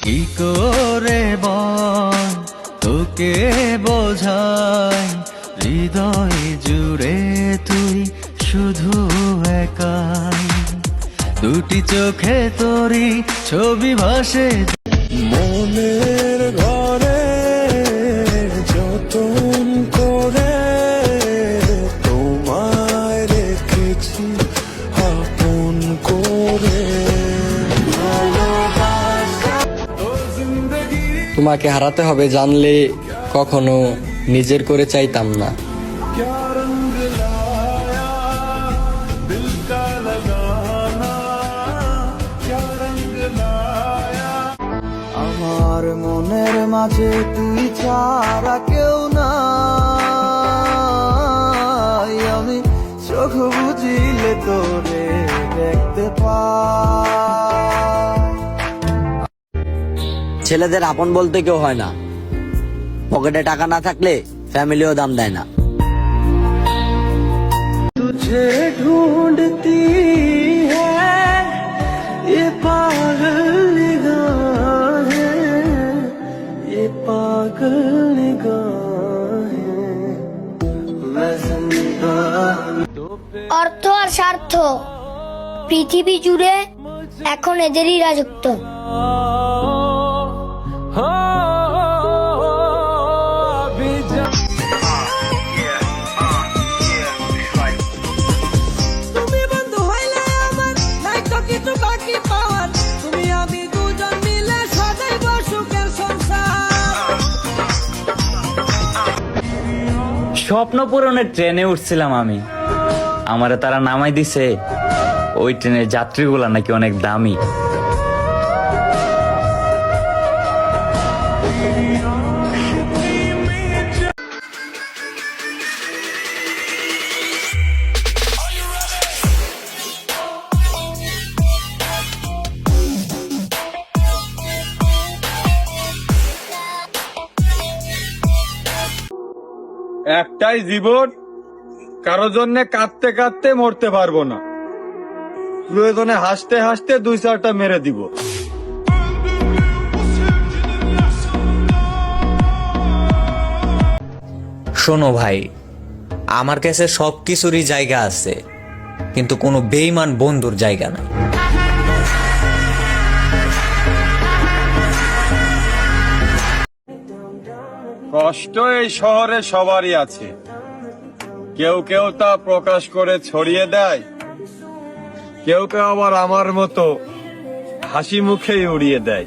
কি করে বল তোকে বোঝাই, হৃদয় জুড়ে তুই শুধু একাই, দুটি চোখে তোরই ছবি ভাসে মনের ঘরে যতন করে তোমায় রেখেছি আপন করে। তোমাকে হারাতে হবে জানলে কখনো নিজের করে চাইতাম না। আমার মনের মাঝে তুই ছাড়া কেউ নাই, আমি চোখ বুঝিলে তোরে দেখতে পাই। ছেলেদের আপন বলতে কেউ হয় না, পকেটে টাকা না থাকলে ফ্যামিলিও দাম দেয় না। तुझे ढूंढती है ये पागल निगाहें, ये पागल निगाहें, मैं जिंदा। অর্থ আর স্বার্থ পৃথিবী জুড়ে এখন এদেরই রাজত্ব। তুমি বন্ধু হইলে আমার নাই তো কিছু বাকি পাওয়ার, তুমি আমি দুজন মিলে সাজাইব সুখের সংসার। স্বপ্ন পূরণের ট্রেনে উঠছিলাম আমি, আমারে তারা নামাই দিছে। ওই ট্রেনের যাত্রীগুলা নাকি অনেক দামি। একটাই জীবন, কারো জন্য কাঁদতে কাঁদতে মরতে পারবো না, প্রয়োজনে হাসতে হাসতে 2-4টা মেরে দিব। শোনো ভাই, আমার কাছে সবকিছুরই জায়গা আছে, কিন্তু কোনো বেঈমান বন্ধুর জায়গা নাই। কষ্ট এই শহরে সবারই আছে, কেউ কেউ তা প্রকাশ করে ছড়িয়ে দেয়, কেউ কেউ আবার আমার মতো হাসি মুখেই উড়িয়ে দেয়।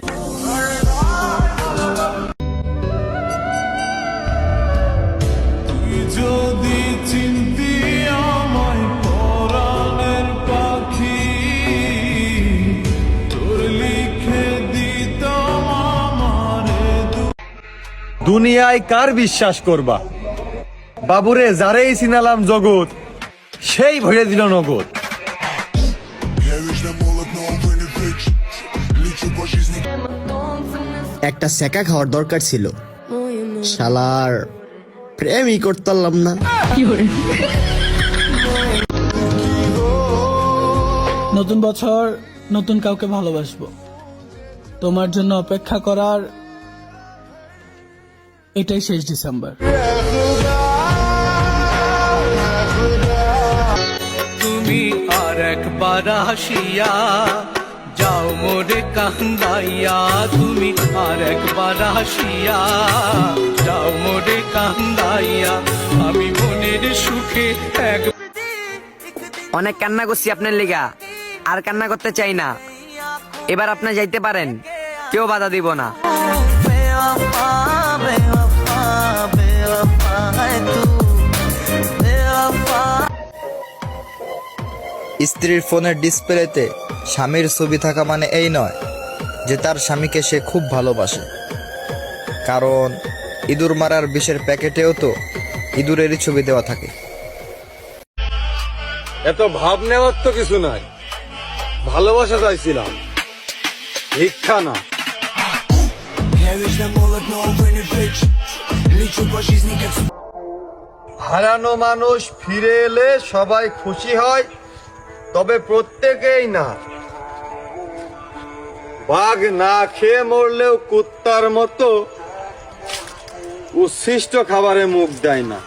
যদি চিনতি আমায় পরাণের পাখি, তোর লিখে দিতাম আমারে। দুনিয়ায় কার বিশ্বাস করবা? বাবুরে যারেই চিনালাম জগৎ, সেই ভরে দিল নগদ। একটা সেকা খাওয়ার দরকার ছিল, শালার প্রেমই করতে পারলাম না। নতুন বছর নতুন কাউকে ভালোবাসবো, তোমার জন্য অপেক্ষা করার এটাই শেষ ডিসেম্বর। তুমি আর একবার আসিয়া যাও মোরে কান্দাইয়া, তুমি আর একবার আসিয়া যাও মোরে কান্দাইয়া, আমি মনের সুখে এক। অনেক কান্না করছি আপনার লিগা, আর কান্না করতে চাই না। এবার আপনি যাইতে পারেন, কেউ বাধা দিব না। স্ত্রীর ফোনের ডিসপ্লেতে স্বামীর ছবি থাকা মানে এই নয় যে তার স্বামীকে সে খুব ভালোবাসে, কারণ ইঁদুর মারার বিষের প্যাকেটেও তো ইঁদুরেরই ছবি দেওয়া থাকে। এত ভাব নেওয়ার তো কিছু নাই, ভালোবাসা চাইছিলাম, ভিক্ষা না। হারানো মানুষ ফিরে এলে সবাই খুশি হয়, তবে প্রত্যেকেই না। বাঘ না খেয়ে মরলেও কুত্তার মতো উচ্ছিষ্ট খাবারে মুখ দেয় না।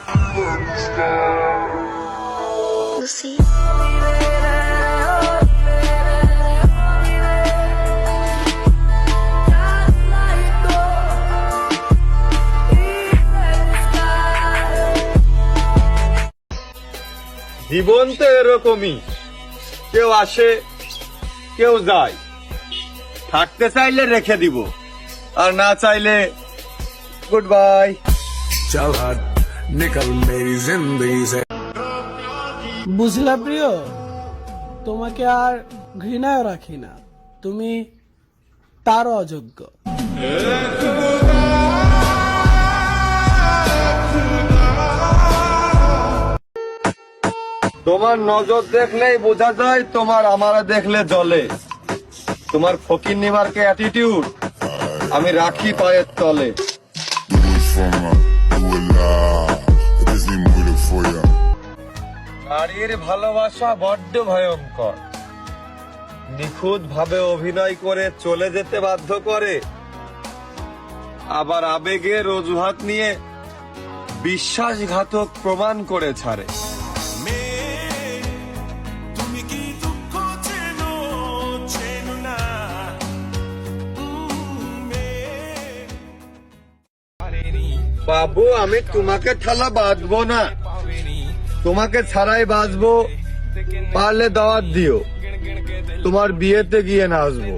জীবন তো এরকমই, কেউ আসে কেউ যায়। থাকতে চাইলে রেখে দিব, আর না চাইলে গুড বাই। चल हट निकल मेरी जिंदगी से। বুঝলা প্রিয়, তোমাকে আর ঘৃণায় রাখি না, তুমি তারও অযোগ্য। তোমার নজর দেখলেই বোঝা যায়, তোমার আমারে দেখলে জ্বলে। তোমার ফকির নিমারকে অ্যাটিটিউড আমি রাখি পায়ের তলে। নারীর ভালোবাসা বড্ড ভয়ঙ্কর, নিখুঁত ভাবে অভিনয় করে চলে যেতে বাধ্য করে, আবার আবেগের অজুহাত নিয়ে বিশ্বাসঘাতক প্রমাণ করে ছাড়ে। বাবু, আমি তোমাকে ঠালা বাঁধবো না, তোমাকে ছাড়াই বাঁচবো, পারলে দাওয়াত দিও, তোমার বিয়েতে গিয়ে নাচবো।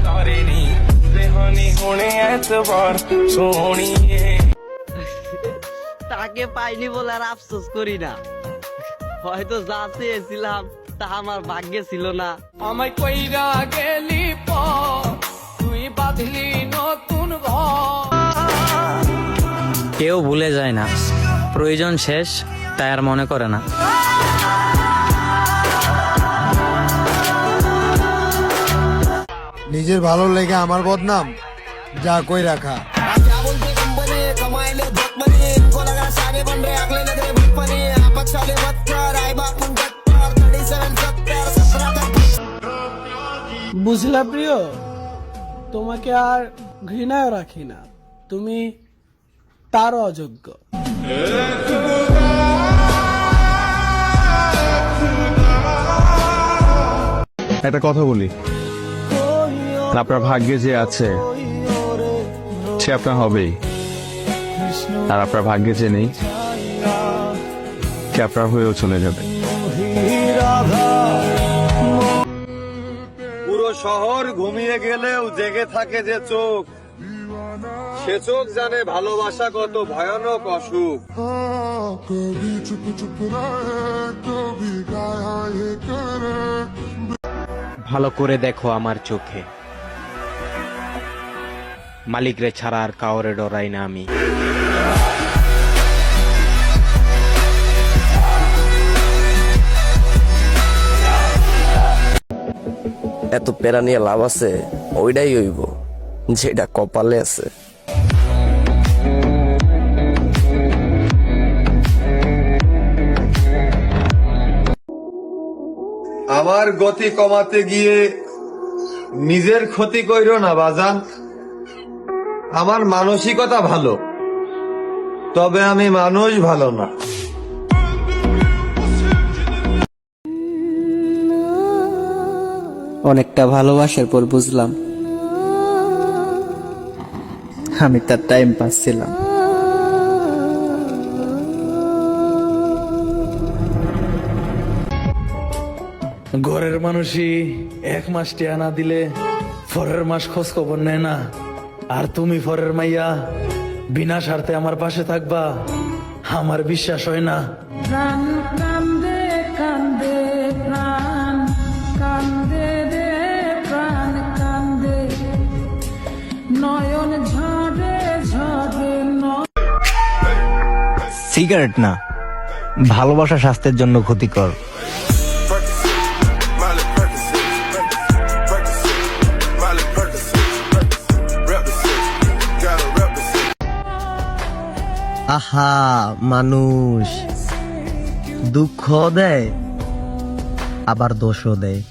তাকে পাইনি বলে আর আফসোস করি না, হয়তো যা চেয়েছিলাম তা আমার ভাগ্যে ছিল না। আমায় কইরা গেলি পর তুই বাঁধলি নতুন ঘর। কেউ ভুলে যায় না, প্রয়োজন শেষ তাই আর মনে করে না। নিজের ভালো লেগে আমার বদনাম যা কই রাখা। বুঝলা প্রিয়, তোমাকে আর ঘৃণায় রাখি না, তুমি তারও অযোগ্য। একটা কথা বলি, আপনার ভাগ্যে যে আছে সে আপনার হবেই, আর আপনার ভাগ্যে যে নেই সে আপনার হয়েও চলে যাবে। পুরো শহর ঘুমিয়ে গেলেও জেগে থাকে যে চোখ, সে চোখ জানে ভালোবাসা কত ভয়ানক অসুখ। ভালো করে দেখো আমার চোখে, মালিকরে ছাড়া আর কাউরে ডরাই না আমি। এত প্যারা নিয়ে লাভ আছে, ওইটাই হইব যেটা কপালে আছে। আমার গতি কমাতে গিয়ে নিজের ক্ষতি কইরো না বাজান। আমার মানসিকতা ভালো, তবে আমি মানুষ ভালো না। অনেকটা ভালোবাসার পর বুঝলাম আমি তার টাইম পাচ্ছিলাম। ঘরের মানুষই 1 মাস টিয়া না দিলে পরের মাস খোঁজ খবর নেয় না, আর তুমি পরের মাইয়া বিনা স্বার্থে আমার পাশে থাকবা, আমার বিশ্বাস হয় না। প্রাণ কান্দে কান্দে প্রাণ কান্দে রে প্রাণ কান্দে, নয়ন ঝরে ঝরে সিগারেট না, ভালোবাসা স্বাস্থ্যের জন্য ক্ষতিকর। আহা, মানুষ দুঃখ দেয় আবার দোষও দেয়।